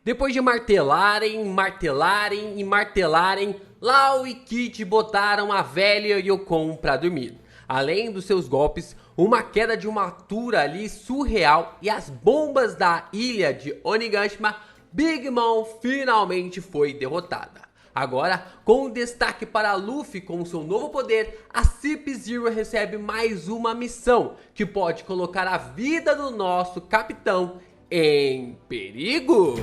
Depois de martelarem, martelarem e martelarem, Lau e Kit botaram a velha Yukon pra dormir. Além dos seus golpes, uma queda de uma altura ali surreal e as bombas da ilha de Onigashima, Big Mom finalmente foi derrotada. Agora, com destaque para Luffy com seu novo poder, a Cip Zero recebe mais uma missão que pode colocar a vida do nosso capitão em perigo.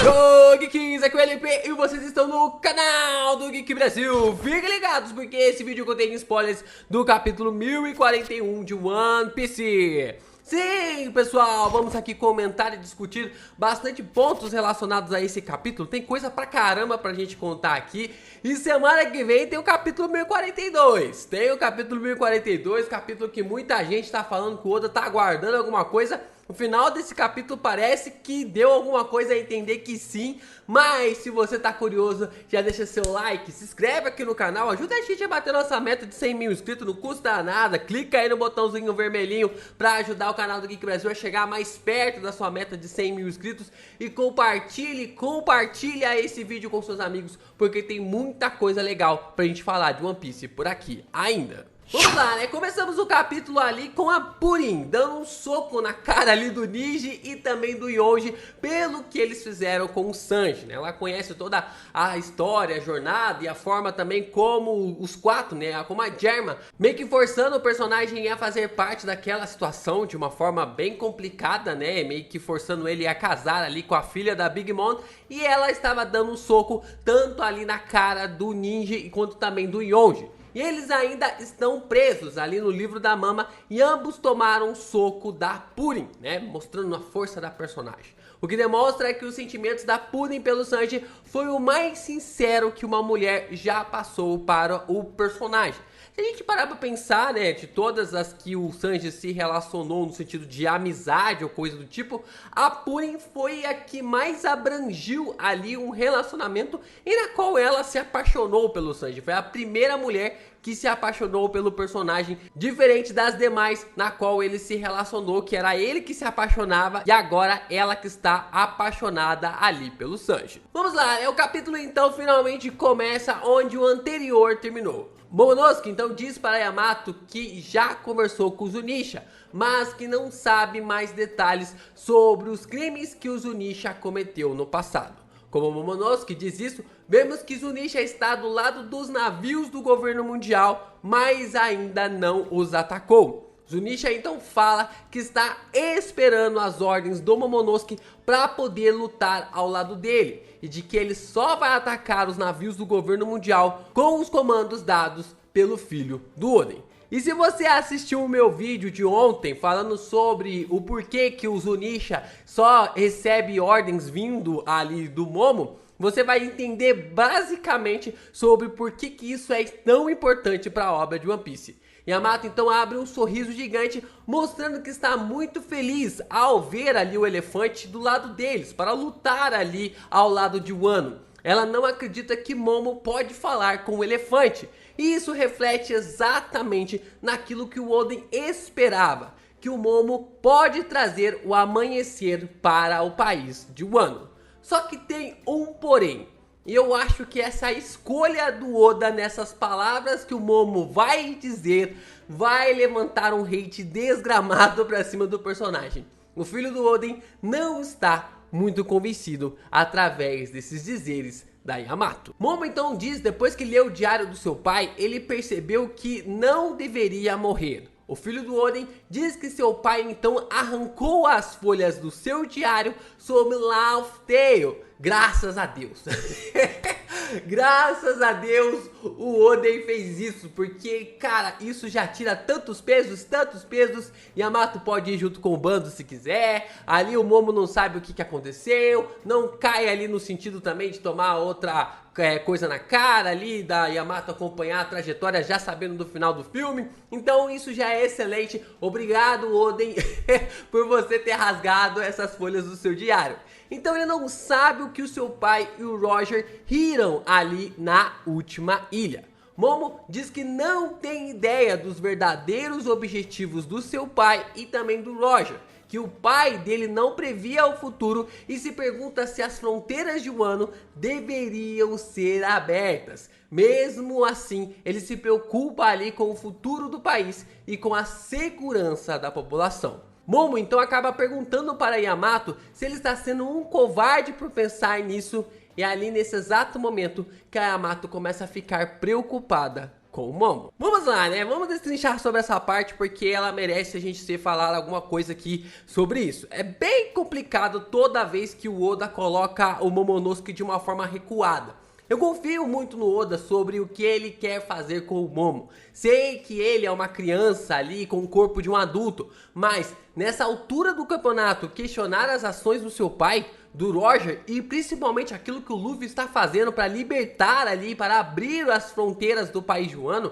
Yo, Geekins, aqui é o LP e vocês estão no canal do Geek Brasil. Fiquem ligados porque esse vídeo contém spoilers do capítulo 1041 de One Piece. Sim, pessoal, vamos aqui comentar e discutir bastante pontos relacionados a esse capítulo. Tem coisa pra caramba pra gente contar aqui. E semana que vem tem o capítulo 1042. Tem o capítulo 1042, capítulo que muita gente tá falando que o Oda tá aguardando alguma coisa. O final desse capítulo parece que deu alguma coisa a entender que sim, mas se você tá curioso, já deixa seu like, se inscreve aqui no canal, ajuda a gente a bater nossa meta de 100 mil inscritos, não custa nada, clica aí no botãozinho vermelhinho pra ajudar o canal do Geek Brasil a chegar mais perto da sua meta de 100 mil inscritos e compartilha esse vídeo com seus amigos, porque tem muita coisa legal pra gente falar de One Piece por aqui ainda. Vamos lá, né? Começamos o capítulo ali com a Purin dando um soco na cara ali do Niji e também do Yonji pelo que eles fizeram com o Sanji, né? Ela conhece toda a história, a jornada e a forma também como os quatro, né? Como a Germa, meio que forçando o personagem a fazer parte daquela situação de uma forma bem complicada, né? Meio que forçando ele a casar ali com a filha da Big Mom e ela estava dando um soco tanto ali na cara do Niji quanto também do Yonji. E eles ainda estão presos ali no livro da Mama e ambos tomaram um soco da Purin, né? Mostrando a força da personagem. O que demonstra é que os sentimentos da Purin pelo Sanji foi o mais sincero que uma mulher já passou para o personagem. Se a gente parar pra pensar, né, de todas as que o Sanji se relacionou no sentido de amizade ou coisa do tipo, a Purin foi a que mais abrangiu ali um relacionamento e na qual ela se apaixonou pelo Sanji. Foi a primeira mulher que se apaixonou pelo personagem, diferente das demais na qual ele se relacionou, que era ele que se apaixonava e agora ela que está apaixonada ali pelo Sanji. Vamos lá, né? O capítulo então finalmente começa onde o anterior terminou. Momonosuke então diz para Yamato que já conversou com o Zunisha, mas que não sabe mais detalhes sobre os crimes que o Zunisha cometeu no passado. Como Momonosuke diz isso, vemos que Zunisha está do lado dos navios do governo mundial, mas ainda não os atacou. Zunisha então fala que está esperando as ordens do Momonosuke para poder lutar ao lado dele e de que ele só vai atacar os navios do governo mundial com os comandos dados pelo filho do Oden. E se você assistiu o meu vídeo de ontem falando sobre o porquê que o Zunisha só recebe ordens vindo ali do Momo, você vai entender basicamente sobre por que isso é tão importante para a obra de One Piece. Yamato então abre um sorriso gigante, mostrando que está muito feliz ao ver ali o elefante do lado deles, para lutar ali ao lado de Wano. Ela não acredita que Momo pode falar com o elefante, e isso reflete exatamente naquilo que o Oden esperava, que o Momo pode trazer o amanhecer para o país de Wano. Só que tem um porém. E eu acho que essa escolha do Oda nessas palavras que o Momo vai dizer vai levantar um hate desgramado pra cima do personagem. O filho do Oden não está muito convencido através desses dizeres da Yamato. Momo então diz, depois que leu o diário do seu pai, ele percebeu que não deveria morrer. O filho do Oden diz que seu pai então arrancou as folhas do seu diário sobre Laugh Tale. Graças a Deus. Graças a Deus o Oden fez isso, porque, cara, isso já tira tantos pesos, Yamato pode ir junto com o bando se quiser, ali o Momo não sabe o que aconteceu, não cai ali no sentido também de tomar outra coisa na cara ali, da Yamato acompanhar a trajetória já sabendo do final do filme. Então isso já é excelente. Obrigado, Oden, por você ter rasgado essas folhas do seu diário. Então ele não sabe o que o seu pai e o Roger riram ali na última ilha. Momo diz que não tem ideia dos verdadeiros objetivos do seu pai e também do Roger, que o pai dele não previa o futuro e se pergunta se as fronteiras de Wano deveriam ser abertas. Mesmo assim, ele se preocupa ali com o futuro do país e com a segurança da população. Momo então acaba perguntando para Yamato se ele está sendo um covarde por pensar nisso, e é ali nesse exato momento que a Yamato começa a ficar preocupada com o Momo. Vamos lá, né? Vamos destrinchar sobre essa parte porque ela merece a gente ser falar alguma coisa aqui sobre isso. É bem complicado toda vez que o Oda coloca o Momonosuke de uma forma recuada. Eu confio muito no Oda sobre o que ele quer fazer com o Momo. Sei que ele é uma criança ali com o corpo de um adulto, mas nessa altura do campeonato, questionar as ações do seu pai, do Roger, e principalmente aquilo que o Luffy está fazendo para libertar ali, para abrir as fronteiras do país de Wano,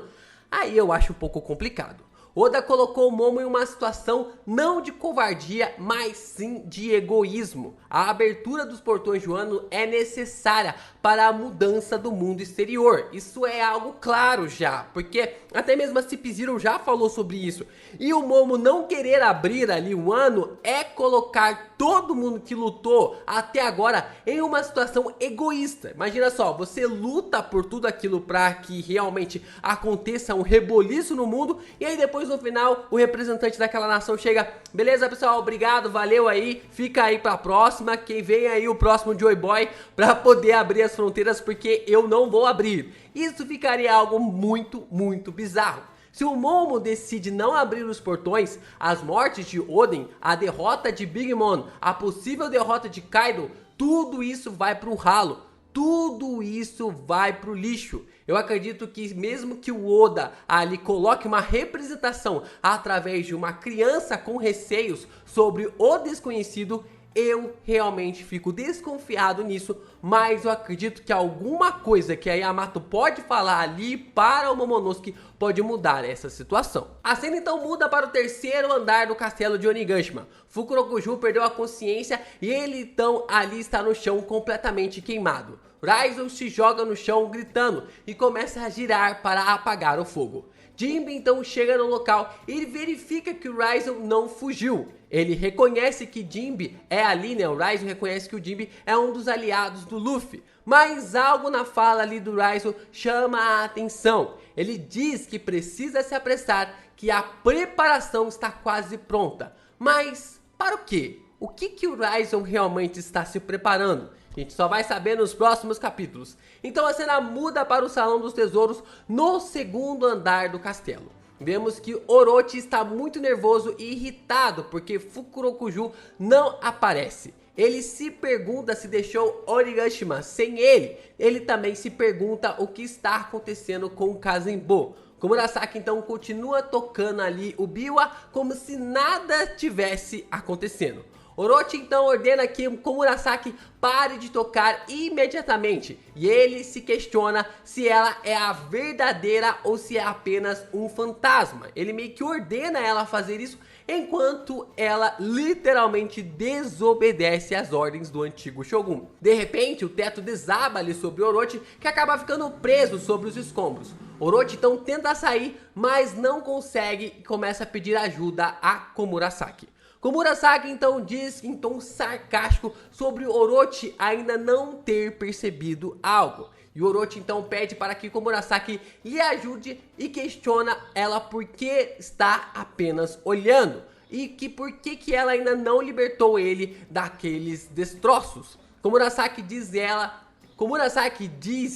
aí eu acho um pouco complicado. Oda colocou o Momo em uma situação não de covardia, mas sim de egoísmo. A abertura dos portões de Wano é necessária para a mudança do mundo exterior. Isso é algo claro já, porque até mesmo a CP0 já falou sobre isso. E o Momo não querer abrir ali o Wano é colocar todo mundo que lutou até agora em uma situação egoísta. Imagina só, você luta por tudo aquilo para que realmente aconteça um reboliço no mundo e aí depois no final o representante daquela nação chega: beleza pessoal, obrigado, valeu aí, fica aí pra próxima, quem vem aí o próximo Joy Boy pra poder abrir as fronteiras porque eu não vou abrir. Isso ficaria algo muito bizarro. Se o Momo decide não abrir os portões, as mortes de Oden, a derrota de Big Mom, a possível derrota de Kaido, tudo isso vai pro ralo. Tudo isso vai pro lixo. Eu acredito que mesmo que o Oda ali coloque uma representação através de uma criança com receios sobre o desconhecido, eu realmente fico desconfiado nisso, mas eu acredito que alguma coisa que a Yamato pode falar ali para o Momonosuke pode mudar essa situação. A cena então muda para o terceiro andar do castelo de Onigashima. Fukurokuju perdeu a consciência e ele então ali está no chão completamente queimado. Raizo se joga no chão gritando e começa a girar para apagar o fogo. Jinbe então chega no local e verifica que o Raizo não fugiu. Ele reconhece que Jinbe é ali, né? O Raizo reconhece que o Jinbe é um dos aliados do Luffy. Mas algo na fala ali do Raizo chama a atenção. Ele diz que precisa se apressar, que a preparação está quase pronta. Mas para o quê? O que o Raizo realmente está se preparando? A gente só vai saber nos próximos capítulos. Então a cena muda para o Salão dos Tesouros no segundo andar do castelo. Vemos que Orochi está muito nervoso e irritado porque Fukurokuju não aparece. Ele se pergunta se deixou Onigashima sem ele. Ele também se pergunta o que está acontecendo com o Kazembo. Komurasaki então continua tocando ali o biwa como se nada tivesse acontecendo. Orochi então ordena que Komurasaki pare de tocar imediatamente e ele se questiona se ela é a verdadeira ou se é apenas um fantasma. Ele meio que ordena ela fazer isso enquanto ela literalmente desobedece às ordens do antigo Shogun. De repente o teto desaba ali sobre Orochi, que acaba ficando preso sobre os escombros. Orochi então tenta sair, mas não consegue e começa a pedir ajuda a Komurasaki. Komurasaki então diz em tom sarcástico sobre Orochi ainda não ter percebido algo. E Orochi então pede para que Komurasaki lhe ajude e questiona ela por que está apenas olhando. E que por que ela ainda não libertou ele daqueles destroços. Komurasaki diz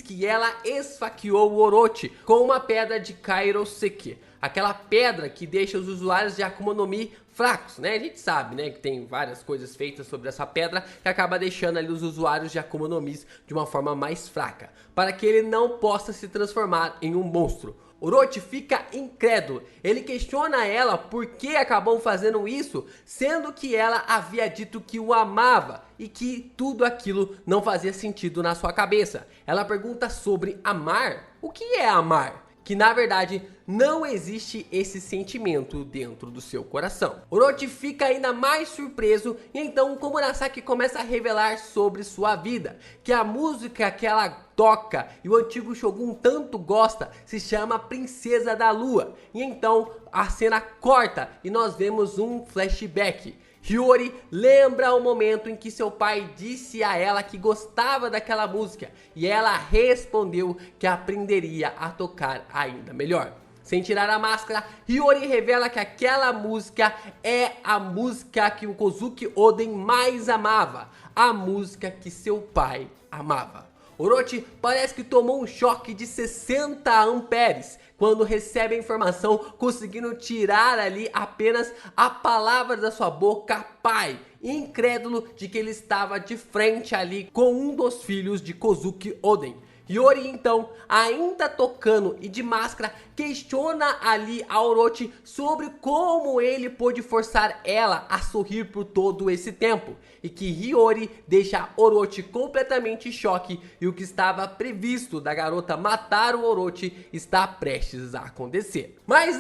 que ela esfaqueou o Orochi com uma pedra de Kairoseki. Aquela pedra que deixa os usuários de Akuma no Mi fracos, né? A gente sabe, né, que tem várias coisas feitas sobre essa pedra que acaba deixando ali os usuários de Akuma no Mi de uma forma mais fraca, para que ele não possa se transformar em um monstro. Orochi fica incrédulo, ele questiona ela por que acabou fazendo isso, sendo que ela havia dito que o amava e que tudo aquilo não fazia sentido na sua cabeça. Ela pergunta sobre amar. O que é amar? que na verdade não existe esse sentimento dentro do seu coração. Orochi fica ainda mais surpreso e então Komurasaki começa a revelar sobre sua vida, que a música que ela toca e o antigo Shogun tanto gosta se chama Princesa da Lua. E então a cena corta e nós vemos um flashback. Hiyori lembra o momento em que seu pai disse a ela que gostava daquela música e ela respondeu que aprenderia a tocar ainda melhor. Sem tirar a máscara, Hiyori revela que aquela música é a música que o Kozuki Oden mais amava, a música que seu pai amava. Orochi parece que tomou um choque de 60 amperes quando recebe a informação, conseguindo tirar ali apenas a palavra da sua boca, pai, incrédulo de que ele estava de frente ali com um dos filhos de Kozuki Oden. Hiyori então, ainda tocando e de máscara, questiona ali a Orochi sobre como ele pôde forçar ela a sorrir por todo esse tempo. E que Hiyori deixa Orochi completamente em choque e o que estava previsto da garota matar o Orochi está prestes a acontecer. Mas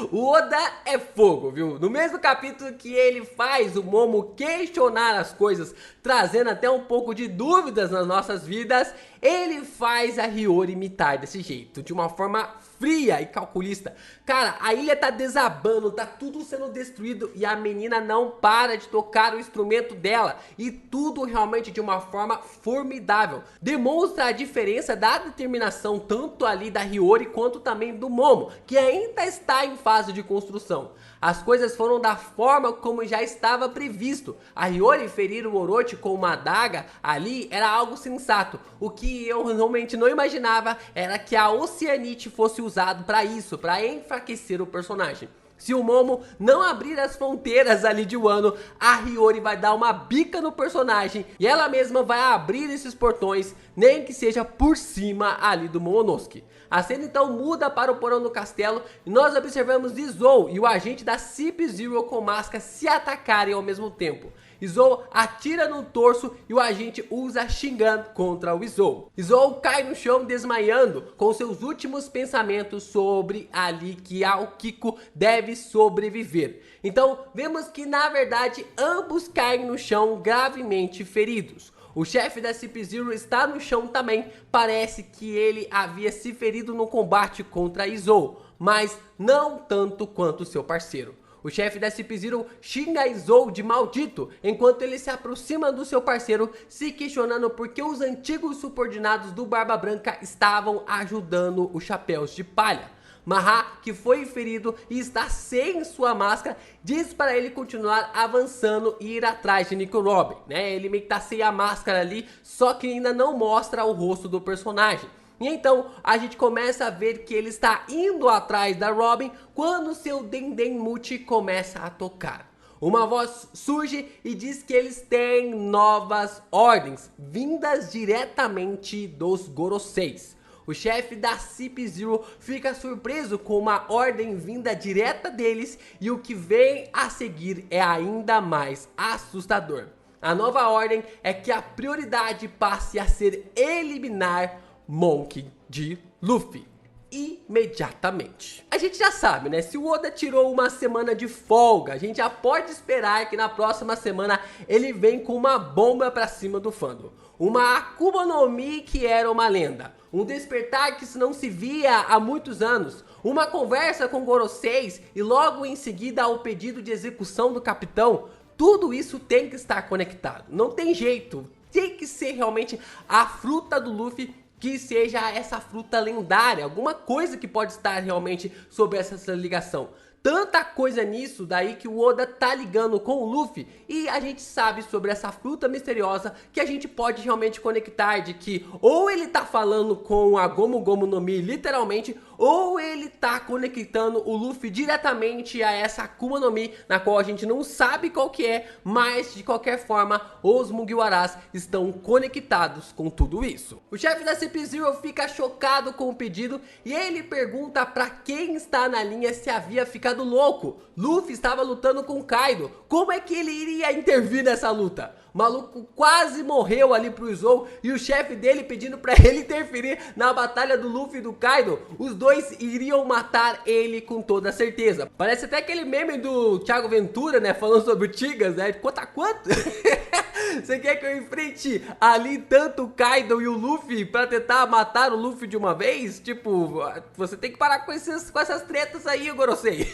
o Oda é fogo, viu? No mesmo capítulo que ele faz o Momo questionar as coisas, trazendo até um pouco de dúvidas nas nossas vidas, ele faz a Hiyori imitar desse jeito, de uma forma fria e calculista. Cara, a ilha tá desabando, tá tudo sendo destruído e a menina não para de tocar o instrumento dela. E tudo realmente de uma forma formidável. Demonstra a diferença da determinação tanto ali da Hiyori quanto também do Momo, que ainda está em fase de construção. As coisas foram da forma como já estava previsto. A Hiyori ferir o Orochi com uma adaga ali era algo sensato. O que eu realmente não imaginava era que a Oceanite fosse usado para isso, para enfraquecer o personagem. Se o Momo não abrir as fronteiras ali de Wano, a Hiyori vai dar uma bica no personagem e ela mesma vai abrir esses portões, nem que seja por cima ali do Momonosuke. A cena então muda para o porão do castelo e nós observamos Izou e o agente da CP Zero com máscara se atacarem ao mesmo tempo. Izou atira no torso e o agente usa Shingan contra o Izou. Izou cai no chão desmaiando com seus últimos pensamentos sobre ali que Aokiko deve sobreviver. Então vemos que na verdade ambos caem no chão gravemente feridos. O chefe da CP Zero está no chão também, parece que ele havia se ferido no combate contra Izou, mas não tanto quanto seu parceiro. O chefe da CP Zero xinga Izou de maldito, enquanto ele se aproxima do seu parceiro, se questionando por que os antigos subordinados do Barba Branca estavam ajudando os Chapéus de Palha. Maha, que foi ferido e está sem sua máscara, diz para ele continuar avançando e ir atrás de Nico Robin, né? Ele meio que tá sem a máscara ali, só que ainda não mostra o rosto do personagem. E então a gente começa a ver que ele está indo atrás da Robin quando seu Dendenmuchi começa a tocar. Uma voz surge e diz que eles têm novas ordens, vindas diretamente dos Goroseis. O chefe da CP Zero fica surpreso com uma ordem vinda direta deles e o que vem a seguir é ainda mais assustador. A nova ordem é que a prioridade passe a ser eliminar Monkey D. Luffy imediatamente. A gente já sabe, né? Se o Oda tirou uma semana de folga, a gente já pode esperar que na próxima semana ele vem com uma bomba pra cima do fandom. Uma Akuma no Mi que era uma lenda. Um despertar que não se via há muitos anos. Uma conversa com Goroseis e logo em seguida o pedido de execução do capitão. Tudo isso tem que estar conectado. Não tem jeito. Tem que ser realmente a fruta do Luffy, que seja essa fruta lendária, alguma coisa que pode estar realmente sobre essa ligação. Tanta coisa nisso daí que o Oda tá ligando com o Luffy e a gente sabe sobre essa fruta misteriosa que a gente pode realmente conectar de que ou ele tá falando com a Gomu Gomu no Mi literalmente ou ele tá conectando o Luffy diretamente a essa Akuma no Mi, na qual a gente não sabe qual que é, mas de qualquer forma os Mugiwaras estão conectados com tudo isso. O chefe da CP Zero fica chocado com o pedido e ele pergunta pra quem está na linha se havia ficado louco. Luffy estava lutando com Kaido, como é que ele iria intervir nessa luta? O maluco quase morreu ali pro Zou e o chefe dele pedindo pra ele interferir na batalha do Luffy e do Kaido. Os dois iriam matar ele com toda certeza. Parece até aquele meme do Thiago Ventura, né, falando sobre o Tigas, né, quanto a quanto? Você quer que eu enfrente ali tanto o Kaido e o Luffy pra tentar matar o Luffy de uma vez? Tipo, você tem que parar com essas tretas aí, Gorosei.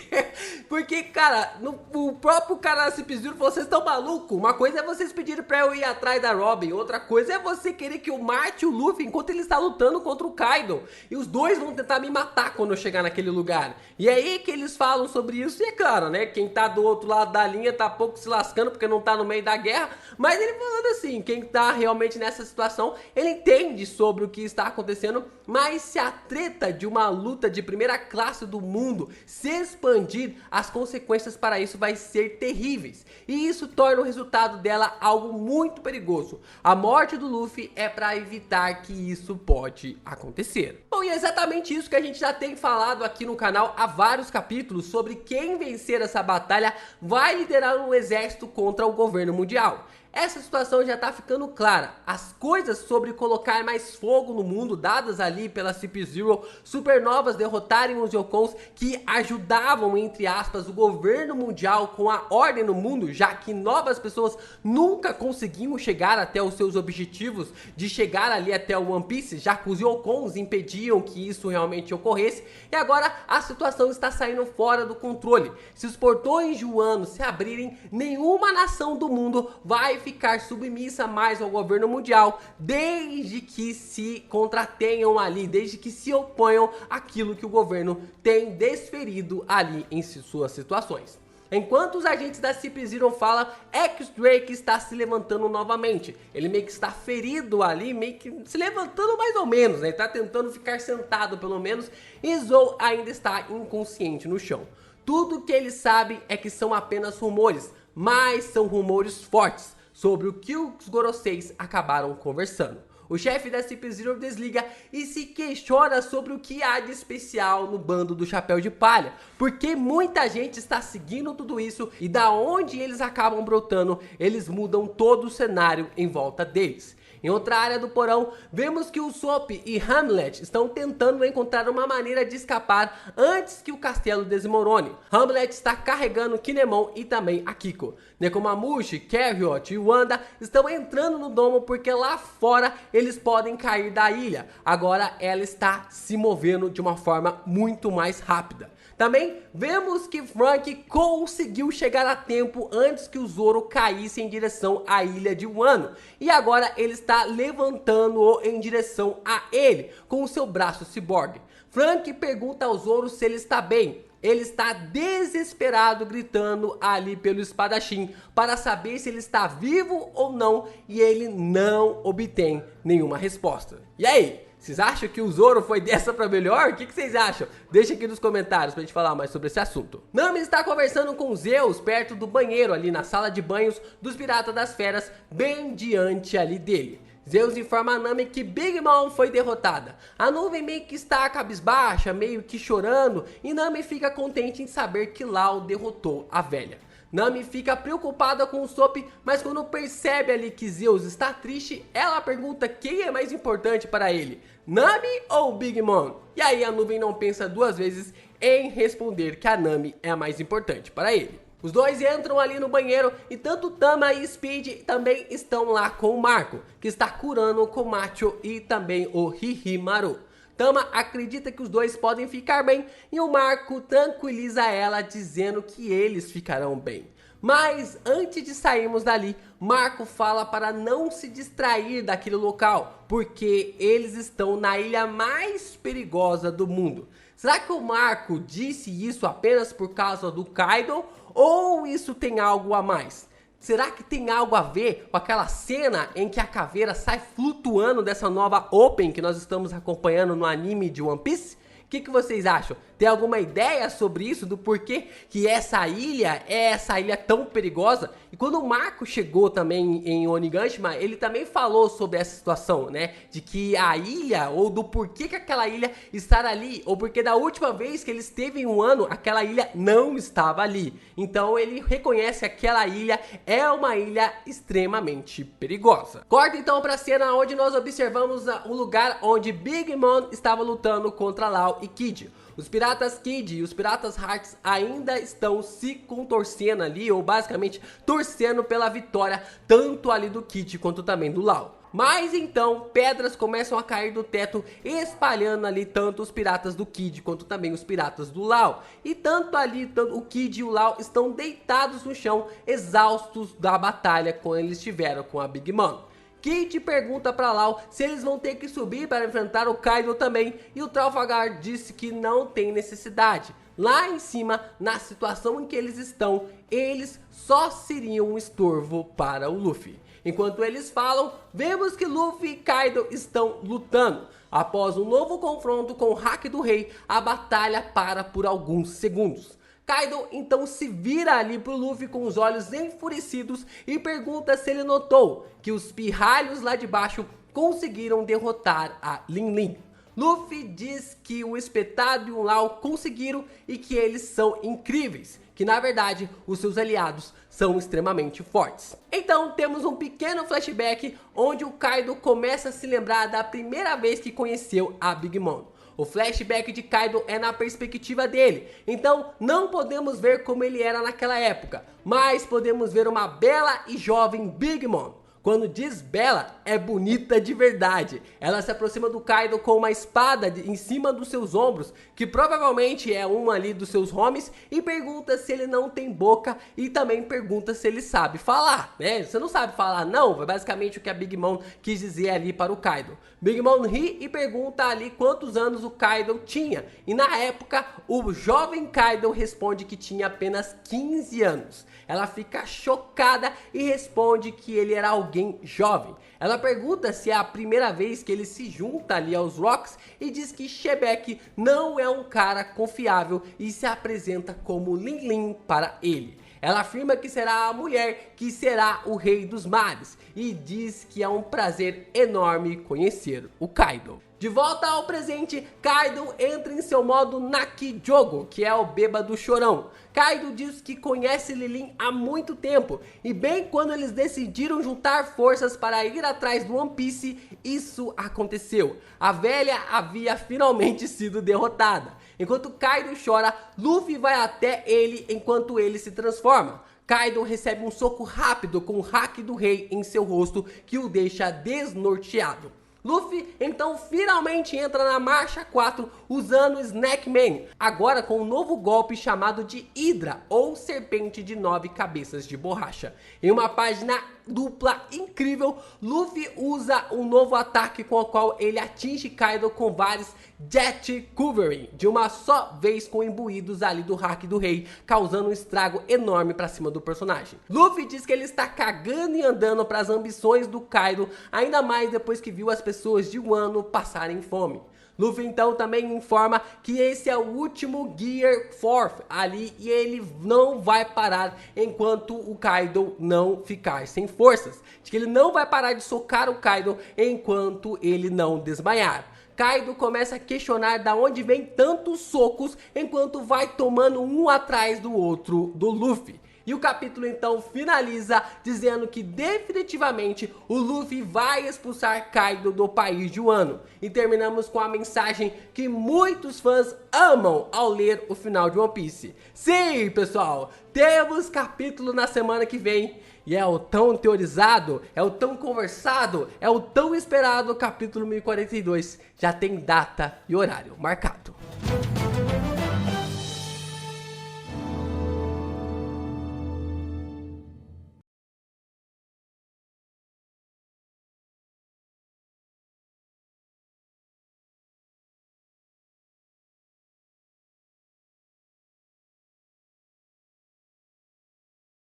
Porque, cara, o próprio cara da CP Zero falou, vocês estão malucos? Uma coisa é vocês pedirem pra eu ir atrás da Robin, outra coisa é você querer que eu mate o Luffy enquanto ele está lutando contra o Kaido. E os dois vão tentar me matar quando eu chegar naquele lugar. E é aí que eles falam sobre isso, e é claro, né, quem tá do outro lado da linha tá pouco se lascando porque não tá no meio da guerra, mas ele falando assim, quem tá realmente nessa situação, ele entende sobre o que está acontecendo, mas se a treta de uma luta de primeira classe do mundo se expandir, as consequências para isso vai ser terríveis, e isso torna o resultado dela algo muito perigoso. A morte do Luffy é para evitar que isso pode acontecer. Bom, e é exatamente isso que a gente já tem falado aqui no canal há vários capítulos, sobre quem vencer essa batalha vai liderar um exército contra o governo mundial. Essa situação já tá ficando clara. As coisas sobre colocar mais fogo no mundo, dadas ali pela CP Zero, supernovas derrotarem os Yokons que ajudavam, entre aspas, o governo mundial com a ordem no mundo, já que novas pessoas nunca conseguiam chegar até os seus objetivos de chegar ali até o One Piece, já que os Yokons impediam que isso realmente ocorresse, e agora a situação está saindo fora do controle. Se os portões de Wano se abrirem, nenhuma nação do mundo vai ficar submissa mais ao governo mundial, desde que se contratenham ali, desde que se oponham àquilo que o governo tem desferido ali em suas situações. Enquanto os agentes da CP Zero falam, X-Drake está se levantando novamente. Ele meio que está ferido ali, meio que se levantando mais ou menos, né? Ele está tentando ficar sentado pelo menos, e Zou ainda está inconsciente no chão. Tudo que ele sabe é que são apenas rumores, mas são rumores fortes sobre o que os Goroseis acabaram conversando. O chefe da CP Zero desliga e se questiona sobre o que há de especial no bando do Chapéu de Palha, porque muita gente está seguindo tudo isso e da onde eles acabam brotando, eles mudam todo o cenário em volta deles. Em outra área do porão, vemos que o Usopp e Hamlet estão tentando encontrar uma maneira de escapar antes que o castelo desmorone. Hamlet está carregando Kinemon e também Akiko. Nekomamushi, Carrot e Wanda estão entrando no domo porque lá fora eles podem cair da ilha. Agora ela está se movendo de uma forma muito mais rápida. Também vemos que Franky conseguiu chegar a tempo antes que o Zoro caísse em direção à ilha de Wano. E agora ele está levantando-o em direção a ele, com o seu braço ciborgue. Franky pergunta ao Zoro se ele está bem. Ele está desesperado, gritando ali pelo espadachim para saber se ele está vivo ou não, e ele não obtém nenhuma resposta. E aí? Vocês acham que o Zoro foi dessa pra melhor? O que vocês acham? Deixa aqui nos comentários pra gente falar mais sobre esse assunto. Nami está conversando com Zeus perto do banheiro, ali na sala de banhos dos Piratas das Feras, bem diante ali dele. Zeus informa a Nami que Big Mom foi derrotada. A nuvem meio que está cabisbaixa, meio que chorando, e Nami fica contente em saber que Law derrotou a velha. Nami fica preocupada com o Usopp, mas quando percebe ali que Zeus está triste, ela pergunta quem é mais importante para ele, Nami ou Big Mom? E aí a nuvem não pensa duas vezes em responder que a Nami é a mais importante para ele. Os dois entram ali no banheiro e tanto Tama e Speed também estão lá com o Marco, que está curando o Komacho e também o Hihimaru. Tama acredita que os dois podem ficar bem e o Marco tranquiliza ela dizendo que eles ficarão bem. Mas antes de sairmos dali, Marco fala para não se distrair daquele local, porque eles estão na ilha mais perigosa do mundo. Será que o Marco disse isso apenas por causa do Kaido ou isso tem algo a mais? Será que tem algo a ver com aquela cena em que a caveira sai flutuando dessa nova Open que nós estamos acompanhando no anime de One Piece? que vocês acham? Tem alguma ideia sobre isso, do porquê que essa ilha é essa ilha tão perigosa? E quando o Marco chegou também em Onigashima, ele também falou sobre essa situação, né? De que a ilha, ou do porquê que aquela ilha está ali, ou porque da última vez que ele esteve em um ano, aquela ilha não estava ali. Então ele reconhece que aquela ilha é uma ilha extremamente perigosa. Corta então para a cena onde nós observamos o lugar onde Big Mom estava lutando contra Law e Kid. Os piratas Kid e os piratas Hearts ainda estão se contorcendo ali, ou basicamente torcendo pela vitória, tanto ali do Kid quanto também do Law. Mas então pedras começam a cair do teto, espalhando ali tanto os piratas do Kid quanto também os piratas do Law. E tanto ali, o Kid e o Law estão deitados no chão, exaustos da batalha quando eles tiveram com a Big Mom. Kid pergunta para Law se eles vão ter que subir para enfrentar o Kaido também, e o Trafalgar disse que não tem necessidade. Lá em cima, na situação em que eles estão, eles só seriam um estorvo para o Luffy. Enquanto eles falam, vemos que Luffy e Kaido estão lutando. Após um novo confronto com o Haki do Rei, a batalha para por alguns segundos. Kaido então se vira ali pro Luffy com os olhos enfurecidos e pergunta se ele notou que os pirralhos lá de baixo conseguiram derrotar a Lin Lin. Luffy diz que o Espetado e o Law conseguiram e que eles são incríveis, que na verdade os seus aliados são extremamente fortes. Então temos um pequeno flashback onde o Kaido começa a se lembrar da primeira vez que conheceu a Big Mom. O flashback de Kaido é na perspectiva dele, então não podemos ver como ele era naquela época, mas podemos ver uma bela e jovem Big Mom. Quando diz bela, é bonita de verdade. Ela se aproxima do Kaido com uma espada em cima dos seus ombros, que provavelmente é uma ali dos seus homies, e pergunta se ele não tem boca e também pergunta se ele sabe falar, né? Você não sabe falar não? Foi basicamente o que a Big Mom quis dizer ali para o Kaido. Big Mom ri e pergunta ali quantos anos o Kaido tinha, e na época o jovem Kaido responde que tinha apenas 15 anos. Ela fica chocada e responde que ele era alguém jovem. Ela pergunta se é a primeira vez que ele se junta ali aos Rocks e diz que Shebeck não é um cara confiável e se apresenta como Lin Lin para ele. Ela afirma que será a mulher que será o rei dos mares e diz que é um prazer enorme conhecer o Kaido. De volta ao presente, Kaido entra em seu modo Naki Jogo, que é o bêbado chorão. Kaido diz que conhece Lin Lin há muito tempo, e bem quando eles decidiram juntar forças para ir atrás do One Piece, isso aconteceu. A velha havia finalmente sido derrotada. Enquanto Kaido chora, Luffy vai até ele enquanto ele se transforma. Kaido recebe um soco rápido com o Haki do Rei em seu rosto que o deixa desnorteado. Luffy então finalmente entra na marcha 4 usando o Snack Man, agora com um novo golpe chamado de Hydra, ou Serpente de 9 cabeças de borracha. Em uma página dupla incrível, Luffy usa um novo ataque com o qual ele atinge Kaido com vários Jet Covering de uma só vez, com imbuídos ali do Haki do Rei, causando um estrago enorme pra cima do personagem. Luffy diz que ele está cagando e andando para as ambições do Kaido, ainda mais depois que viu as pessoas de Wano passarem fome. Luffy então também informa que esse é o último Gear 4 ali e ele não vai parar enquanto o Kaido não ficar sem forças. De que ele não vai parar de socar o Kaido enquanto ele não desmaiar. Kaido começa a questionar da onde vem tantos socos enquanto vai tomando um atrás do outro do Luffy. E o capítulo então finaliza dizendo que definitivamente o Luffy vai expulsar Kaido do país de Wano. E terminamos com a mensagem que muitos fãs amam ao ler o final de One Piece. Sim, pessoal, temos capítulo na semana que vem. E é o tão teorizado, é o tão conversado, é o tão esperado capítulo 1042. Já tem data e horário marcado.